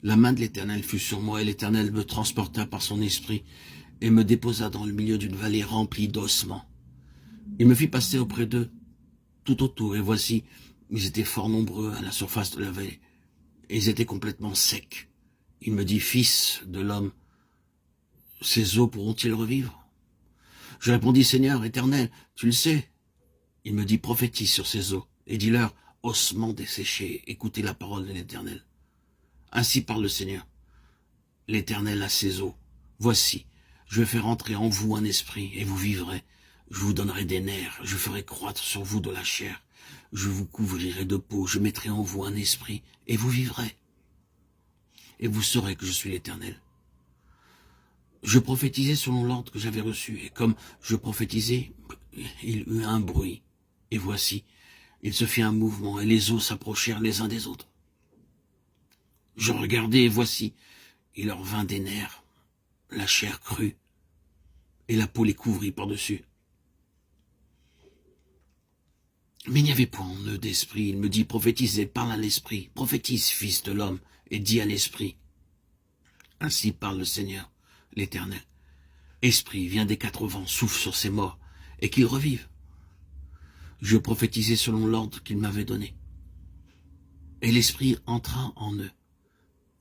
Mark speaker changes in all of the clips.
Speaker 1: La main de l'Éternel fut sur moi, et l'Éternel me transporta par son esprit, et me déposa dans le milieu d'une vallée remplie d'ossements. Il me fit passer auprès d'eux tout autour, et voici, ils étaient fort nombreux à la surface de la vallée, et ils étaient complètement secs. Il me dit, fils de l'homme, ces eaux pourront-ils revivre? Je répondis, Seigneur éternel, tu le sais. Il me dit, prophétise sur ces eaux, et dis-leur, ossements desséchés, écoutez la parole de l'Éternel. Ainsi parle le Seigneur. L'Éternel a ses eaux. Voici, je vais faire entrer en vous un esprit, et vous vivrez. Je vous donnerai des nerfs, je ferai croître sur vous de la chair. Je vous couvrirai de peau, je mettrai en vous un esprit, et vous vivrez. Et vous saurez que je suis l'Éternel. Je prophétisais selon l'ordre que j'avais reçu, et comme je prophétisais, il eut un bruit. Et voici, il se fit un mouvement, et les eaux s'approchèrent les uns des autres. Je regardai, et voici, il leur vint des nerfs, la chair crue, et la peau les couvrit par-dessus. Mais il n'y avait point en eux d'esprit. Il me dit, prophétisez, parle à l'esprit, prophétise, fils de l'homme, et dis à l'esprit. Ainsi parle le Seigneur, l'Éternel. Esprit, viens des quatre vents, souffle sur ces morts, et qu'ils revivent. Je prophétisais selon l'ordre qu'il m'avait donné. Et l'esprit entra en eux,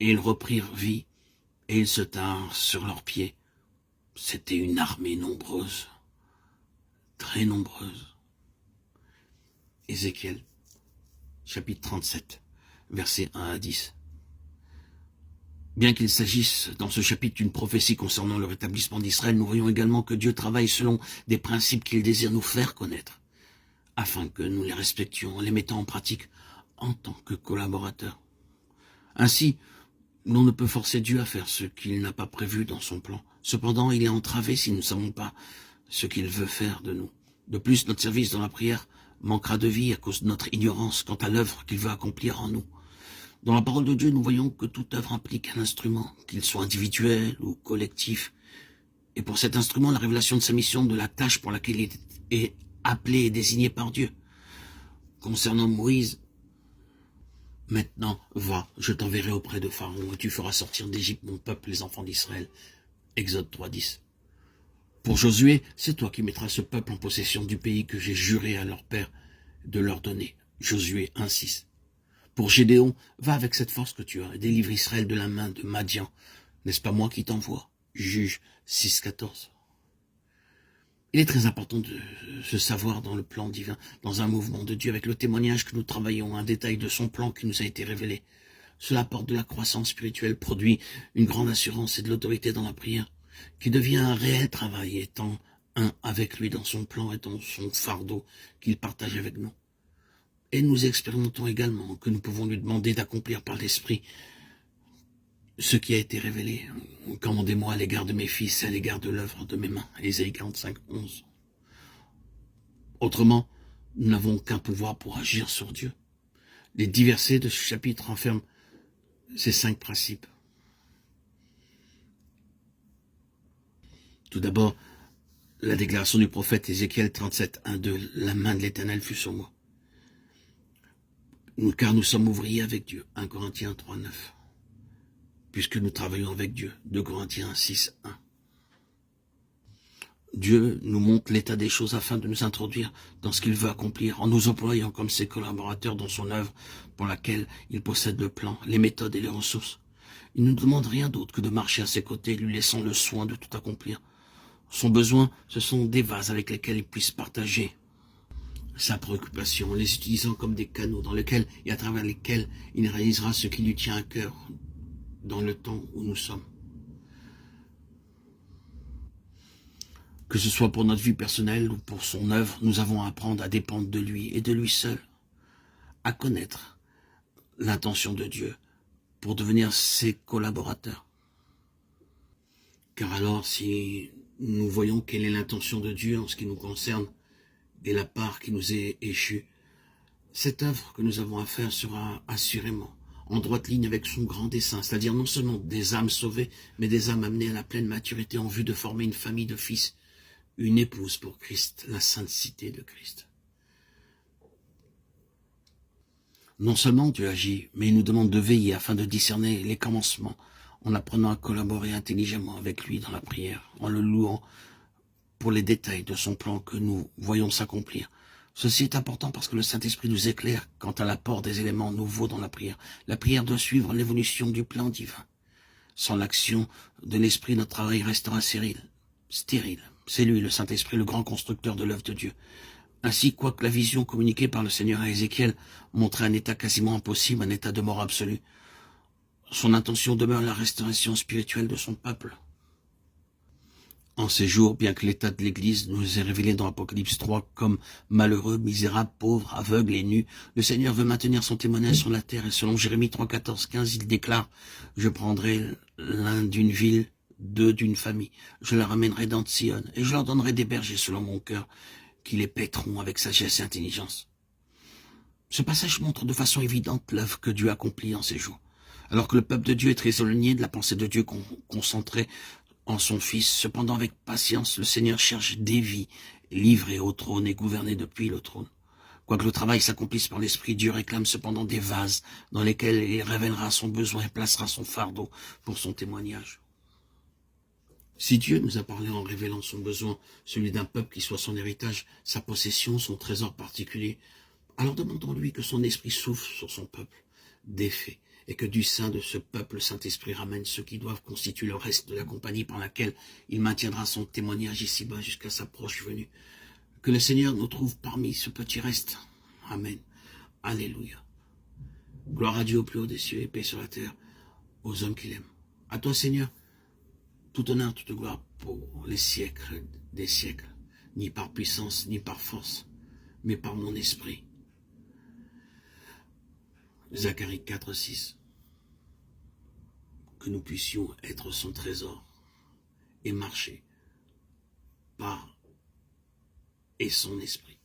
Speaker 1: et ils reprirent vie, et ils se tinrent sur leurs pieds. C'était une armée nombreuse, très nombreuse. Ézéchiel, chapitre 37, versets 1 à 10. Bien qu'il s'agisse dans ce chapitre d'une prophétie concernant le rétablissement d'Israël, nous voyons également que Dieu travaille selon des principes qu'il désire nous faire connaître, afin que nous les respections en les mettant en pratique en tant que collaborateurs. Ainsi, l'on ne peut forcer Dieu à faire ce qu'il n'a pas prévu dans son plan. Cependant, il est entravé si nous ne savons pas ce qu'il veut faire de nous. De plus, notre service dans la prière manquera de vie à cause de notre ignorance quant à l'œuvre qu'il veut accomplir en nous. Dans la parole de Dieu, nous voyons que toute œuvre implique un instrument, qu'il soit individuel ou collectif. Et pour cet instrument, la révélation de sa mission, de la tâche pour laquelle il est appelé et désigné par Dieu. Concernant Moïse, maintenant, va, je t'enverrai auprès de Pharaon, et tu feras sortir d'Égypte mon peuple, les enfants d'Israël. Exode 3:10. Pour Josué, c'est toi qui mettras ce peuple en possession du pays que j'ai juré à leur père de leur donner. Josué 1:6. Pour Gédéon, va avec cette force que tu as et délivre Israël de la main de Madian. N'est-ce pas moi qui t'envoie? Juge 6:14. Il est très important de se savoir dans le plan divin, dans un mouvement de Dieu, avec le témoignage que nous travaillons, un détail de son plan qui nous a été révélé. Cela apporte de la croissance spirituelle, produit une grande assurance et de l'autorité dans la prière, qui devient un réel travail, étant un avec lui dans son plan et dans son fardeau qu'il partage avec nous. Et nous expérimentons également que nous pouvons lui demander d'accomplir par l'Esprit ce qui a été révélé. Commandez-moi à l'égard de mes fils et à l'égard de l'œuvre de mes mains. Ésaïe 45:11. Autrement, nous n'avons aucun pouvoir pour agir sur Dieu. Les 10 versets de ce chapitre renferment ces 5 principes. Tout d'abord, la déclaration du prophète Ézéchiel 37:1-2, la main de l'Éternel fut sur moi. Car nous sommes ouvriers avec Dieu, 1 Corinthiens 3:9. Puisque nous travaillons avec Dieu, 2 Corinthiens 6:1. Dieu nous montre l'état des choses afin de nous introduire dans ce qu'il veut accomplir, en nous employant comme ses collaborateurs dans son œuvre pour laquelle il possède le plan, les méthodes et les ressources. Il ne nous demande rien d'autre que de marcher à ses côtés, lui laissant le soin de tout accomplir. Son besoin, ce sont des vases avec lesquels il puisse partager sa préoccupation, en les utilisant comme des canaux dans lesquels et à travers lesquels il réalisera ce qui lui tient à cœur dans le temps où nous sommes. Que ce soit pour notre vie personnelle ou pour son œuvre, nous avons à apprendre à dépendre de lui et de lui seul, à connaître l'intention de Dieu pour devenir ses collaborateurs. Car alors, si nous voyons quelle est l'intention de Dieu en ce qui nous concerne et la part qui nous est échue, cette œuvre que nous avons à faire sera assurément en droite ligne avec son grand dessein, c'est-à-dire non seulement des âmes sauvées, mais des âmes amenées à la pleine maturité en vue de former une famille de fils, une épouse pour Christ, la sainte cité de Christ. Non seulement Dieu agit, mais il nous demande de veiller afin de discerner les commencements, en apprenant à collaborer intelligemment avec lui dans la prière, en le louant pour les détails de son plan que nous voyons s'accomplir. Ceci est important parce que le Saint-Esprit nous éclaire quant à l'apport des éléments nouveaux dans la prière. La prière doit suivre l'évolution du plan divin. Sans l'action de l'Esprit, notre travail restera stérile. C'est lui, le Saint-Esprit, le grand constructeur de l'œuvre de Dieu. Ainsi, quoique la vision communiquée par le Seigneur à Ézéchiel montrait un état quasiment impossible, un état de mort absolue, son intention demeure la restauration spirituelle de son peuple. En ces jours, bien que l'état de l'Église nous est révélé dans Apocalypse 3 comme malheureux, misérable, pauvre, aveugle et nu, le Seigneur veut maintenir son témoignage sur la terre et selon Jérémie 3, 14, 15, il déclare « Je prendrai l'un d'une ville, deux d'une famille, je la ramènerai dans Sion et je leur donnerai des bergers selon mon cœur qui les paîtront avec sagesse et intelligence. » Ce passage montre de façon évidente l'œuvre que Dieu accomplit en ces jours. Alors que le peuple de Dieu est très éloigné de la pensée de Dieu concentrée en son Fils, cependant avec patience, le Seigneur cherche des vies livrées au trône et gouvernées depuis le trône. Quoique le travail s'accomplisse par l'Esprit, Dieu réclame cependant des vases dans lesquels il révélera son besoin et placera son fardeau pour son témoignage. Si Dieu nous a parlé en révélant son besoin, celui d'un peuple qui soit son héritage, sa possession, son trésor particulier, alors demandons-lui que son esprit souffle sur son peuple, d'effet, et que du sein de ce peuple, le Saint-Esprit ramène ceux qui doivent constituer le reste de la compagnie par laquelle il maintiendra son témoignage ici-bas jusqu'à sa proche venue. Que le Seigneur nous trouve parmi ce petit reste. Amen. Alléluia. Gloire à Dieu au plus haut des cieux et paix sur la terre aux hommes qu'il aime. À toi, Seigneur, tout honneur, toute gloire pour les siècles des siècles, ni par puissance, ni par force, mais par mon esprit. Zacharie 4, 6. Que nous puissions être son trésor et marcher par et son esprit.